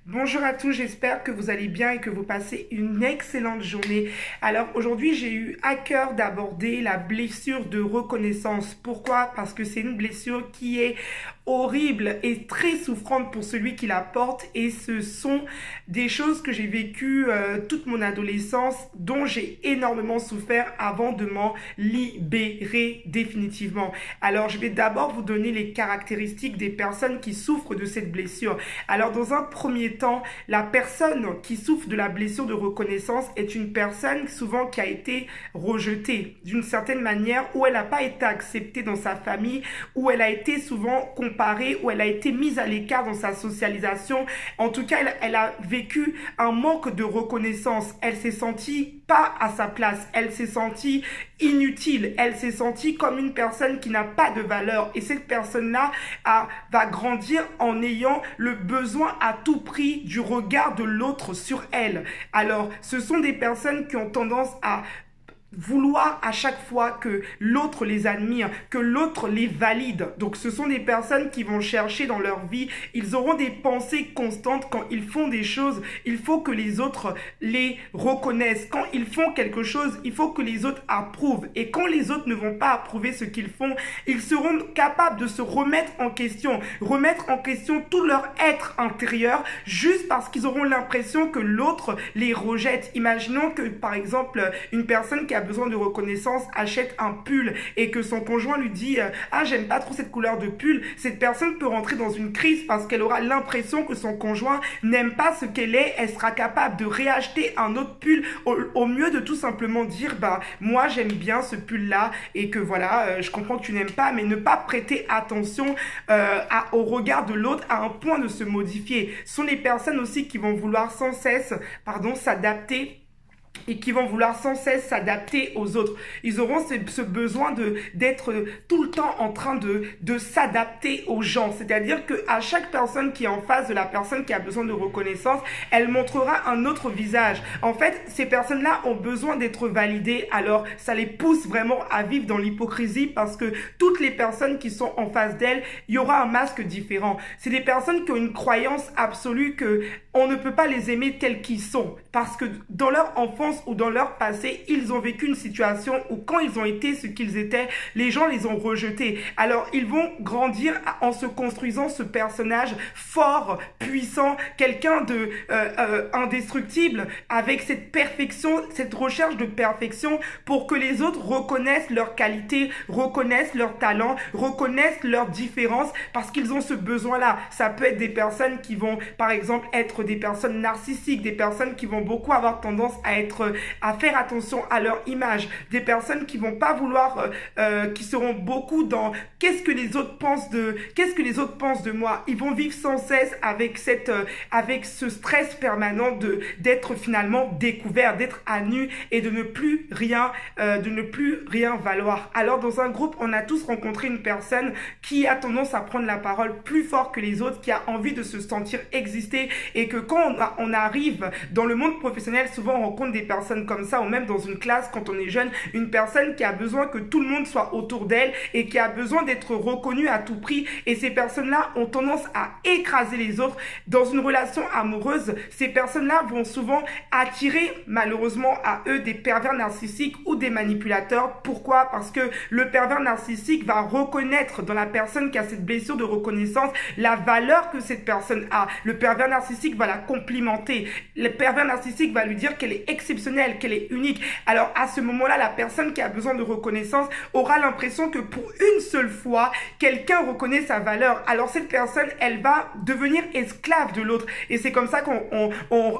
Bonjour à tous, j'espère que vous allez bien et que vous passez une excellente journée. Alors aujourd'hui, j'ai eu à cœur d'aborder la blessure de reconnaissance. Pourquoi? Parce que c'est une blessure qui est horrible et très souffrante pour celui qui la porte, et ce sont des choses que j'ai vécues toute mon adolescence, dont j'ai énormément souffert avant de m'en libérer définitivement. Alors je vais d'abord vous donner les caractéristiques des personnes qui souffrent de cette blessure. Alors dans un premier temps, la personne qui souffre de la blessure de reconnaissance est une personne souvent qui a été rejetée d'une certaine manière, où elle n'a pas été acceptée dans sa famille, où elle a été souvent comparée, où elle a été mise à l'écart dans sa socialisation. En tout cas, elle a vécu un manque de reconnaissance. Elle s'est sentie pas à sa place. Elle s'est sentie inutile. Elle s'est sentie comme une personne qui n'a pas de valeur. Et cette personne-là va grandir en ayant le besoin à tout prix du regard de l'autre sur elle. Alors, ce sont des personnes qui ont tendance à vouloir à chaque fois que l'autre les admire, que l'autre les valide. Donc ce sont des personnes qui vont chercher dans leur vie, ils auront des pensées constantes quand ils font des choses, il faut que les autres les reconnaissent. Quand ils font quelque chose, il faut que les autres approuvent. Et quand les autres ne vont pas approuver ce qu'ils font, ils seront capables de se remettre en question tout leur être intérieur, juste parce qu'ils auront l'impression que l'autre les rejette. Imaginons que par exemple une personne qui a besoin de reconnaissance achète un pull et que son conjoint lui dit ah, j'aime pas trop cette couleur de pull. Cette personne peut rentrer dans une crise parce qu'elle aura l'impression que son conjoint n'aime pas ce qu'elle est. Elle sera capable de réacheter un autre pull au mieux de tout simplement dire bah moi j'aime bien ce pull là, et que voilà, je comprends que tu n'aimes pas, mais ne pas prêter attention au regard de l'autre à un point de se modifier. Ce sont les personnes aussi qui vont vouloir sans cesse s'adapter, et qui vont vouloir sans cesse s'adapter aux autres. Ils auront ce besoin d'être tout le temps en train de s'adapter aux gens. C'est-à-dire qu'à chaque personne qui est en face de la personne qui a besoin de reconnaissance, elle montrera un autre visage. En fait, ces personnes-là ont besoin d'être validées, alors ça les pousse vraiment à vivre dans l'hypocrisie, parce que toutes les personnes qui sont en face d'elles, il y aura un masque différent. C'est des personnes qui ont une croyance absolue que on ne peut pas les aimer tels qu'ils sont, parce que dans leur enfance ou dans leur passé, ils ont vécu une situation où quand ils ont été ce qu'ils étaient, les gens les ont rejetés. Alors ils vont grandir en se construisant ce personnage fort, puissant, quelqu'un de indestructible, avec cette perfection, cette recherche de perfection, pour que les autres reconnaissent leurs qualités, reconnaissent leurs talents, reconnaissent leurs différences, parce qu'ils ont ce besoin-là. Ça peut être des personnes qui vont par exemple être des personnes narcissiques, des personnes qui vont beaucoup avoir tendance à faire attention à leur image, des personnes qui vont pas vouloir, qui seront beaucoup dans qu'est-ce que les autres pensent de moi. Ils vont vivre sans cesse avec avec ce stress permanent d'être finalement découvert, d'être à nu et de ne plus rien valoir. Alors dans un groupe, on a tous rencontré une personne qui a tendance à prendre la parole plus fort que les autres, qui a envie de se sentir exister, et que quand on arrive dans le monde professionnel, souvent on rencontre des personnes comme ça, ou même dans une classe quand on est jeune, une personne qui a besoin que tout le monde soit autour d'elle et qui a besoin d'être reconnue à tout prix. Et ces personnes-là ont tendance à écraser les autres. Dans une relation amoureuse, ces personnes-là vont souvent attirer malheureusement à eux des pervers narcissiques ou des manipulateurs. Pourquoi? Parce que le pervers narcissique va reconnaître dans la personne qui a cette blessure de reconnaissance la valeur que cette personne a. Le pervers narcissique va la complimenter. Le pervers narcissique va lui dire qu'elle est exceptionnelle, qu'elle est unique. Alors à ce moment-là, la personne qui a besoin de reconnaissance aura l'impression que pour une seule fois, quelqu'un reconnaît sa valeur. Alors cette personne, elle va devenir esclave de l'autre. Et c'est comme ça qu'on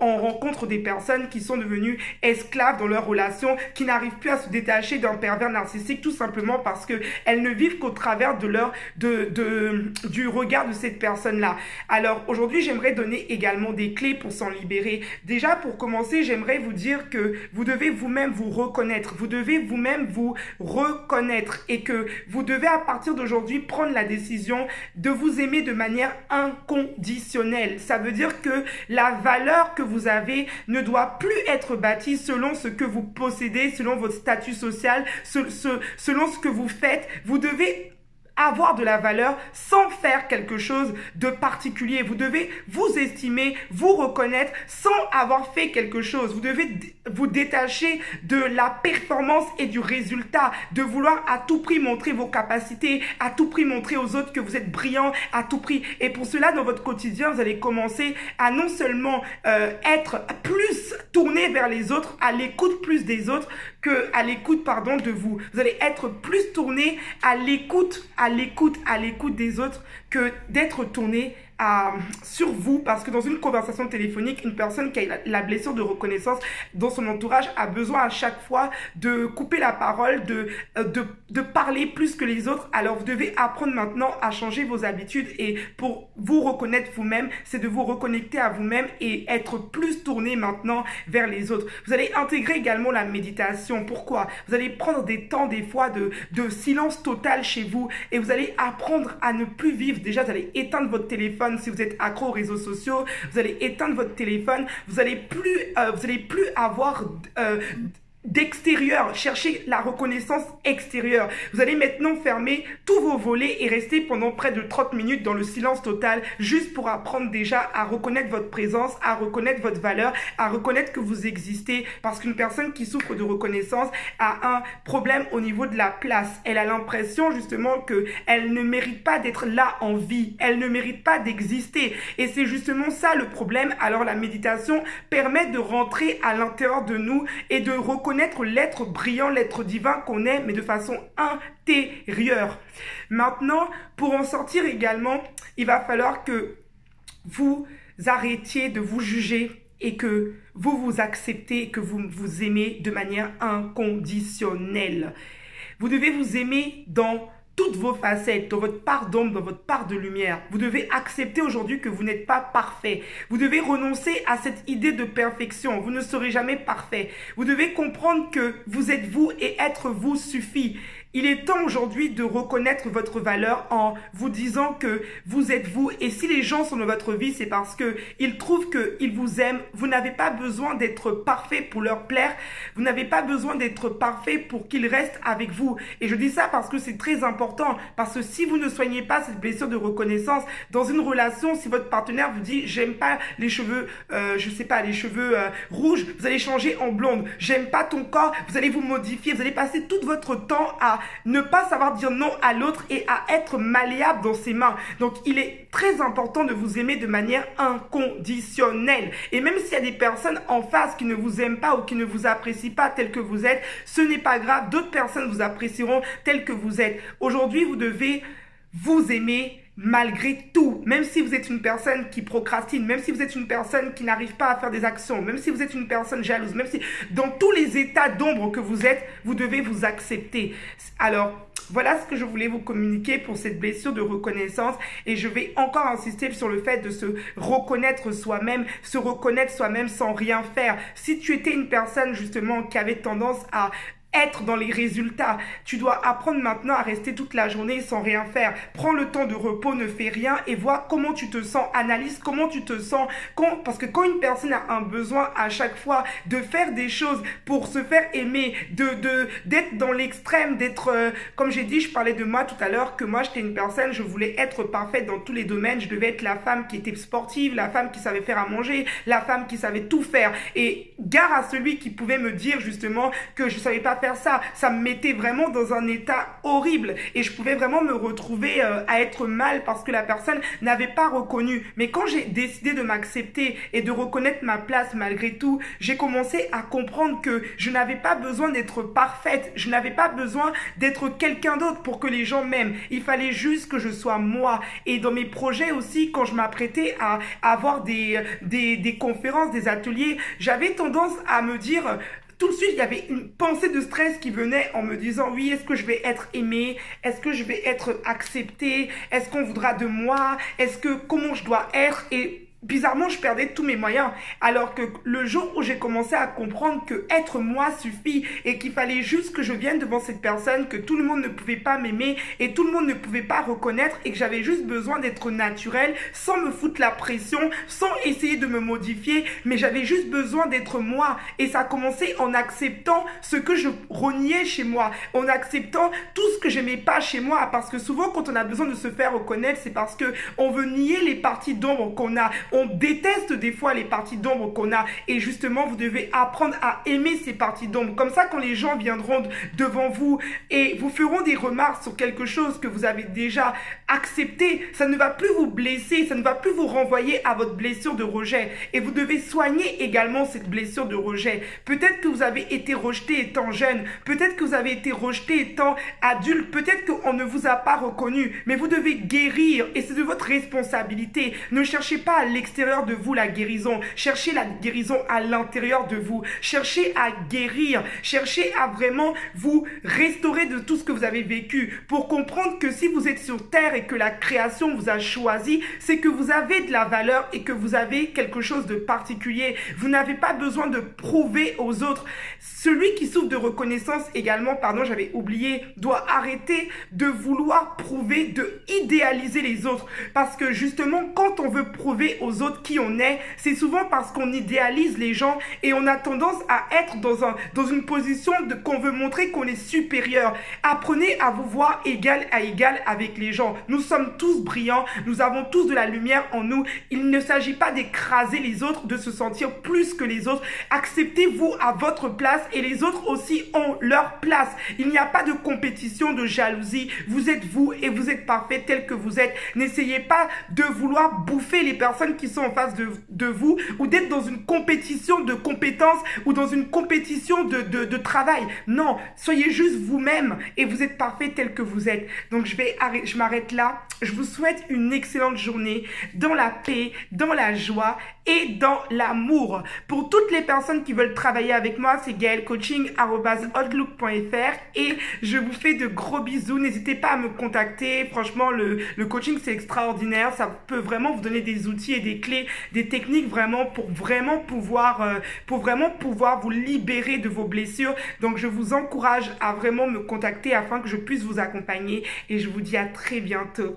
rencontre des personnes qui sont devenues esclaves dans leur relation, qui n'arrivent plus à se détacher d'un pervers narcissique, tout simplement parce que elles ne vivent qu'au travers du regard de cette personne-là. Alors aujourd'hui, j'aimerais donner également des clés pour s'en libérer. Déjà, pour commencer, j'aimerais vous dire que vous devez vous-même vous reconnaître. Vous devez vous-même vous reconnaître, et que vous devez à partir d'aujourd'hui prendre la décision de vous aimer de manière inconditionnelle. Ça veut dire que la valeur que vous avez ne doit plus être bâtie selon ce que vous possédez, selon votre statut social, selon ce que vous faites. Vous devez avoir de la valeur sans faire quelque chose de particulier. Vous devez vous estimer, vous reconnaître sans avoir fait quelque chose. Vous devez vous détacher de la performance et du résultat, de vouloir à tout prix montrer vos capacités, à tout prix montrer aux autres que vous êtes brillant, à tout prix. Et pour cela, dans votre quotidien, vous allez commencer à non seulement être plus tourné vers les autres, à l'écoute plus des autres que à l'écoute, pardon, de vous. Vous allez être plus tourné à l'écoute des autres que d'être tourné sur vous, parce que dans une conversation téléphonique, une personne qui a la blessure de reconnaissance dans son entourage a besoin à chaque fois de couper la parole, de parler plus que les autres. Alors vous devez apprendre maintenant à changer vos habitudes, et pour vous reconnaître vous-même, c'est de vous reconnecter à vous-même et être plus tourné maintenant vers les autres. Vous allez intégrer également la méditation. Pourquoi? Vous allez prendre des temps des fois de silence total chez vous, et vous allez apprendre à ne plus vivre. Déjà, vous allez éteindre votre téléphone. Si vous êtes accro aux réseaux sociaux, vous allez éteindre votre téléphone. Vous allez plus avoir d'extérieur, chercher la reconnaissance extérieure. Vous allez maintenant fermer tous vos volets et rester pendant près de 30 minutes dans le silence total, juste pour apprendre déjà à reconnaître votre présence, à reconnaître votre valeur, à reconnaître que vous existez, parce qu'une personne qui souffre de reconnaissance a un problème au niveau de la place. Elle a l'impression justement que elle ne mérite pas d'être là en vie, elle ne mérite pas d'exister, et c'est justement ça le problème. Alors la méditation permet de rentrer à l'intérieur de nous et de reconnaître l'être brillant, l'être divin qu'on est, mais de façon intérieure. Maintenant, pour en sortir également, il va falloir que vous arrêtiez de vous juger et que vous vous acceptez, que vous vous aimez de manière inconditionnelle. Vous devez vous aimer dans toutes vos facettes, dans votre part d'ombre, dans votre part de lumière. Vous devez accepter aujourd'hui que vous n'êtes pas parfait. Vous devez renoncer à cette idée de perfection. Vous ne serez jamais parfait. Vous devez comprendre que vous êtes vous et être vous suffit. Il est temps aujourd'hui de reconnaître votre valeur en vous disant que vous êtes vous, et si les gens sont dans votre vie, c'est parce que ils trouvent qu'ils vous aiment. Vous n'avez pas besoin d'être parfait pour leur plaire. Vous n'avez pas besoin d'être parfait pour qu'ils restent avec vous. Et je dis ça parce que c'est très important, parce que si vous ne soignez pas cette blessure de reconnaissance dans une relation, si votre partenaire vous dit j'aime pas les cheveux, je sais pas, les cheveux rouges, vous allez changer en blonde. J'aime pas ton corps, vous allez vous modifier. Vous allez passer tout votre temps à ne pas savoir dire non à l'autre et à être malléable dans ses mains. Donc, il est très important de vous aimer de manière inconditionnelle. Et même s'il y a des personnes en face qui ne vous aiment pas ou qui ne vous apprécient pas tel que vous êtes, ce n'est pas grave. D'autres personnes vous apprécieront tel que vous êtes. Aujourd'hui, vous devez vous aimer malgré tout, même si vous êtes une personne qui procrastine, même si vous êtes une personne qui n'arrive pas à faire des actions, même si vous êtes une personne jalouse, même si dans tous les états d'ombre que vous êtes, vous devez vous accepter. Alors, voilà ce que je voulais vous communiquer pour cette blessure de reconnaissance, et je vais encore insister sur le fait de se reconnaître soi-même sans rien faire. Si tu étais une personne justement qui avait tendance à être dans les résultats, tu dois apprendre maintenant à rester toute la journée sans rien faire. Prends le temps de repos, ne fais rien et vois comment tu te sens. Analyse comment tu te sens. Parce que quand une personne a un besoin à chaque fois de faire des choses pour se faire aimer, d'être dans l'extrême, d'être, comme j'ai dit, je parlais de moi tout à l'heure, que moi j'étais une personne, je voulais être parfaite dans tous les domaines. Je devais être la femme qui était sportive, la femme qui savait faire à manger, la femme qui savait tout faire. Et gare à celui qui pouvait me dire justement que je savais pas faire ça. Ça me mettait vraiment dans un état horrible et je pouvais vraiment me retrouver à être mal parce que la personne n'avait pas reconnu. Mais quand j'ai décidé de m'accepter et de reconnaître ma place malgré tout, j'ai commencé à comprendre que je n'avais pas besoin d'être parfaite, je n'avais pas besoin d'être quelqu'un d'autre pour que les gens m'aiment. Il fallait juste que je sois moi. Et dans mes projets aussi, quand je m'apprêtais à avoir des conférences, des ateliers, j'avais tendance à me dire... Tout de suite, il y avait une pensée de stress qui venait en me disant oui, est-ce que je vais être aimée? Est-ce que je vais être acceptée? Est-ce qu'on voudra de moi? Comment je dois être? Et bizarrement, je perdais tous mes moyens. Alors que le jour où j'ai commencé à comprendre que être moi suffit et qu'il fallait juste que je vienne devant cette personne, que tout le monde ne pouvait pas m'aimer et tout le monde ne pouvait pas reconnaître et que j'avais juste besoin d'être naturel sans me foutre la pression, sans essayer de me modifier, mais j'avais juste besoin d'être moi. Et ça a commencé en acceptant ce que je reniais chez moi, en acceptant tout ce que j'aimais pas chez moi, parce que souvent quand on a besoin de se faire reconnaître, c'est parce que on veut nier les parties d'ombre qu'on a. On déteste des fois les parties d'ombre qu'on a. Et justement, vous devez apprendre à aimer ces parties d'ombre. Comme ça, quand les gens viendront devant vous et vous feront des remarques sur quelque chose que vous avez déjà accepté, ça ne va plus vous blesser, ça ne va plus vous renvoyer à votre blessure de rejet. Et vous devez soigner également cette blessure de rejet. Peut-être que vous avez été rejeté étant jeune, peut-être que vous avez été rejeté étant adulte, peut-être qu'on ne vous a pas reconnu, mais vous devez guérir et c'est de votre responsabilité. Ne cherchez pas à l'extérieur de vous la guérison, cherchez la guérison à l'intérieur de vous. Cherchez à guérir, cherchez à vraiment vous restaurer de tout ce que vous avez vécu pour comprendre que si vous êtes sur terre et que la création vous a choisi, c'est que vous avez de la valeur et que vous avez quelque chose de particulier. Vous n'avez pas besoin de prouver aux autres. Celui qui souffre de reconnaissance également, pardon, j'avais oublié, doit arrêter de vouloir prouver, de idéaliser les autres. Parce que justement, quand on veut prouver aux autres qui on est, c'est souvent parce qu'on idéalise les gens et on a tendance à être dans une position qu'on veut montrer qu'on est supérieur. Apprenez à vous voir égal à égal avec les gens. Nous sommes tous brillants, nous avons tous de la lumière en nous. Il ne s'agit pas d'écraser les autres, de se sentir plus que les autres. Acceptez-vous à votre place et les autres aussi ont leur place. Il n'y a pas de compétition, de jalousie. Vous êtes vous et vous êtes parfait tel que vous êtes. N'essayez pas de vouloir bouffer les personnes qui sont en face de vous ou d'être dans une compétition de compétences ou dans une compétition de travail. Non, soyez juste vous-même et vous êtes parfait tel que vous êtes. Donc je m'arrête là. Je vous souhaite une excellente journée dans la paix, dans la joie et dans l'amour. Pour toutes les personnes qui veulent travailler avec moi, c'est gaelcoaching@outlook.fr et je vous fais de gros bisous. N'hésitez pas à me contacter. Franchement, le coaching, c'est extraordinaire. Ça peut vraiment vous donner des outils et des clés, des techniques vraiment pour vraiment pouvoir vous libérer de vos blessures. Donc, je vous encourage à vraiment me contacter afin que je puisse vous accompagner et je vous dis à très bientôt.